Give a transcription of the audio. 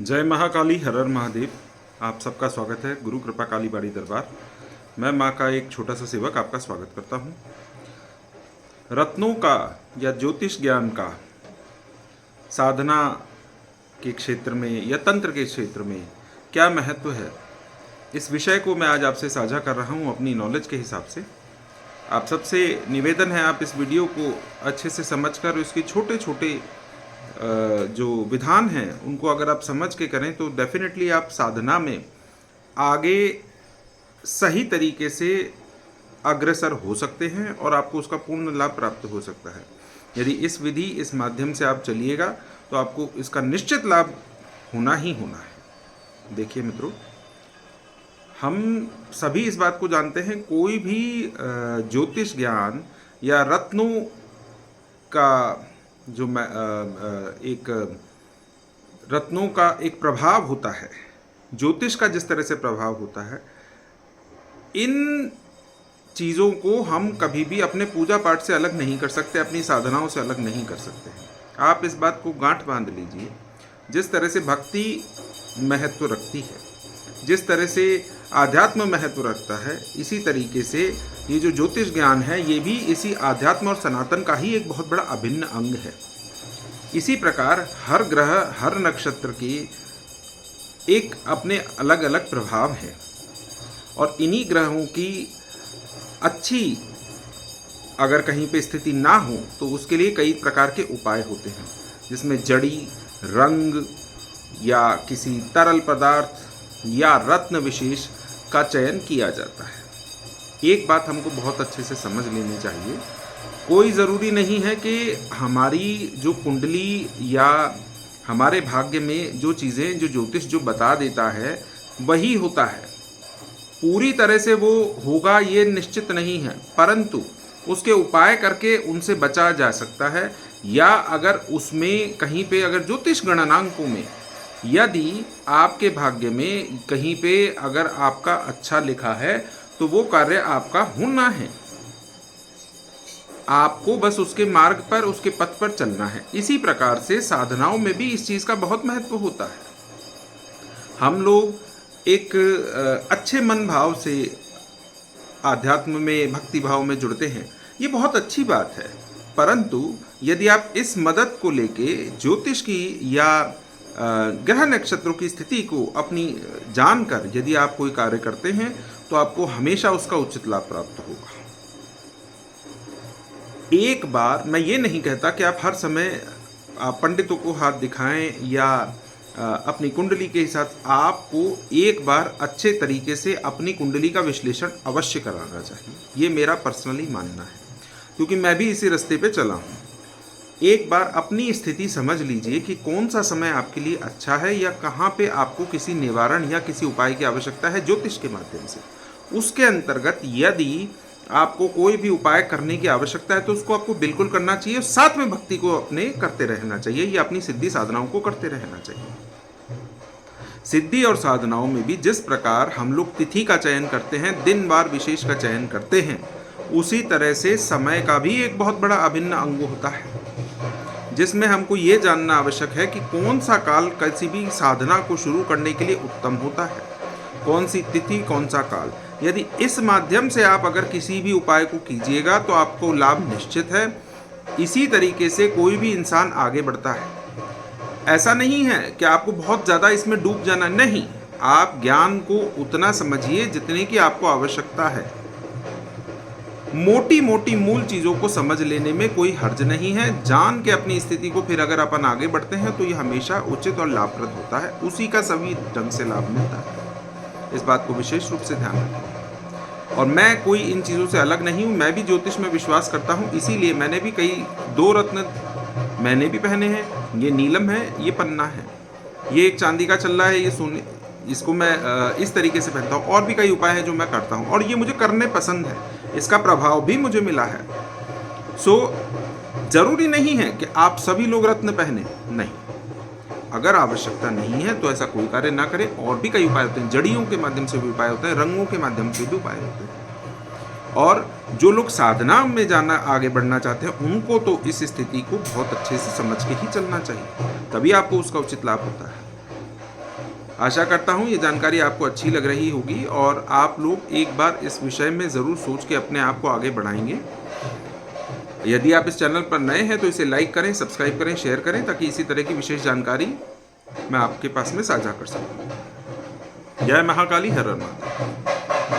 जय महाकाली, हर हर महादेव। आप सबका स्वागत है गुरु कृपा काली बाड़ी दरबार। मैं माँ का एक छोटा सा सेवक आपका स्वागत करता हूँ। रत्नों का या ज्योतिष ज्ञान का साधना के क्षेत्र में या तंत्र के क्षेत्र में क्या महत्व है, इस विषय को मैं आज आपसे साझा कर रहा हूँ अपनी नॉलेज के हिसाब से। आप सबसे निवेदन है, आप इस वीडियो को अच्छे से समझकर इसके छोटे छोटे जो विधान हैं उनको अगर आप समझ के करें तो डेफिनेटली आप साधना में आगे सही तरीके से अग्रसर हो सकते हैं और आपको उसका पूर्ण लाभ प्राप्त हो सकता है। यदि इस विधि इस माध्यम से आप चलिएगा तो आपको इसका निश्चित लाभ होना ही होना है। देखिए मित्रों, हम सभी इस बात को जानते हैं, कोई भी ज्योतिष ज्ञान या रत्नों का जो एक रत्नों का एक प्रभाव होता है, ज्योतिष का जिस तरह से प्रभाव होता है, इन चीज़ों को हम कभी भी अपने पूजा पाठ से अलग नहीं कर सकते, अपनी साधनाओं से अलग नहीं कर सकते हैं। आप इस बात को गांठ बांध लीजिए। जिस तरह से भक्ति महत्व रखती है, जिस तरह से आध्यात्म महत्व रखता है, इसी तरीके से ये जो ज्योतिष ज्ञान है ये भी इसी आध्यात्म और सनातन का ही एक बहुत बड़ा अभिन्न अंग है। इसी प्रकार हर ग्रह हर नक्षत्र के एक अपने अलग अलग प्रभाव हैं और इन्हीं ग्रहों की अच्छी अगर कहीं पे स्थिति ना हो तो उसके लिए कई प्रकार के उपाय होते हैं, जिसमें जड़ी, रंग या किसी तरल पदार्थ या रत्न विशेष का चयन किया जाता है। एक बात हमको बहुत अच्छे से समझ लेनी चाहिए, कोई ज़रूरी नहीं है कि हमारी जो कुंडली या हमारे भाग्य में जो चीज़ें जो ज्योतिष जो बता देता है वही होता है। पूरी तरह से वो होगा ये निश्चित नहीं है, परंतु उसके उपाय करके उनसे बचा जा सकता है। या अगर उसमें कहीं पे अगर ज्योतिष गणनांकों में यदि आपके भाग्य में कहीं पे अगर आपका अच्छा लिखा है तो वो कार्य आपका होना है, आपको बस उसके मार्ग पर उसके पथ पर चलना है। इसी प्रकार से साधनाओं में भी इस चीज़ का बहुत महत्व होता है। हम लोग एक अच्छे मन भाव से आध्यात्म में भक्ति भाव में जुड़ते हैं, ये बहुत अच्छी बात है, परंतु यदि आप इस मदद को लेके ज्योतिष की या ग्रह नक्षत्रों की स्थिति को अपनी जानकर यदि आप कोई कार्य करते हैं तो आपको हमेशा उसका उचित लाभ प्राप्त होगा। एक बार मैं ये नहीं कहता कि आप हर समय पंडितों को हाथ दिखाएं या अपनी कुंडली के साथ, आपको एक बार अच्छे तरीके से अपनी कुंडली का विश्लेषण अवश्य कराना चाहिए। ये मेरा पर्सनली मानना है, क्योंकि मैं भी इसी रास्ते पे चला हूँ। एक बार अपनी स्थिति समझ लीजिए कि कौन सा समय आपके लिए अच्छा है या कहाँ पे आपको किसी निवारण या किसी उपाय की आवश्यकता है ज्योतिष के माध्यम से। उसके अंतर्गत यदि आपको कोई भी उपाय करने की आवश्यकता है तो उसको आपको बिल्कुल करना चाहिए, साथ में भक्ति को अपने करते रहना चाहिए या अपनी सिद्धि साधनाओं को करते रहना चाहिए। सिद्धि और साधनाओं में भी जिस प्रकार हम लोग तिथि का चयन करते हैं, दिन वार विशेष का चयन करते हैं, उसी तरह से समय का भी एक बहुत बड़ा अभिन्न अंग होता है, जिसमें हमको ये जानना आवश्यक है कि कौन सा काल किसी भी साधना को शुरू करने के लिए उत्तम होता है, कौन सी तिथि कौन सा काल। यदि इस माध्यम से आप अगर किसी भी उपाय को कीजिएगा तो आपको लाभ निश्चित है। इसी तरीके से कोई भी इंसान आगे बढ़ता है। ऐसा नहीं है कि आपको बहुत ज़्यादा इसमें डूब जाना, नहीं, आप ज्ञान को उतना समझिए जितने की आपको आवश्यकता है। मोटी मोटी मूल चीज़ों को समझ लेने में कोई हर्ज नहीं है। जान के अपनी स्थिति को फिर अगर अपन आगे बढ़ते हैं तो ये हमेशा उचित और लाभप्रद होता है, उसी का सभी ढंग से लाभ मिलता है। इस बात को विशेष रूप से ध्यान रखें। और मैं कोई इन चीज़ों से अलग नहीं हूँ, मैं भी ज्योतिष में विश्वास करता हूँ, इसीलिए मैंने भी कई 2 रत्न मैंने भी पहने हैं। ये नीलम है, ये पन्ना है, ये एक चांदी का चल्ला है, ये सोने, इसको मैं इस तरीके से पहनता हूँ। और भी कई उपाय हैं जो मैं करता हूँ और ये मुझे करने पसंद है, इसका प्रभाव भी मुझे मिला है। ज़रूरी नहीं है कि आप सभी लोग रत्न पहने, नहीं, अगर आवश्यकता नहीं है तो ऐसा कोई कार्य ना करें। और भी कई उपाय होते हैं, जड़ियों के माध्यम से भी उपाय होते हैं, रंगों के माध्यम से भी उपाय होते हैं। और जो लोग साधना में जाना आगे बढ़ना चाहते हैं उनको तो इस स्थिति को बहुत अच्छे से समझ के ही चलना चाहिए, तभी आपको उसका उचित लाभ होता है। आशा करता हूँ ये जानकारी आपको अच्छी लग रही होगी और आप लोग एक बार इस विषय में ज़रूर सोच के अपने आप को आगे बढ़ाएंगे। यदि आप इस चैनल पर नए हैं तो इसे लाइक करें, सब्सक्राइब करें, शेयर करें, ताकि इसी तरह की विशेष जानकारी मैं आपके पास में साझा कर सकूं। जय महाकाली, हर हर महादेव।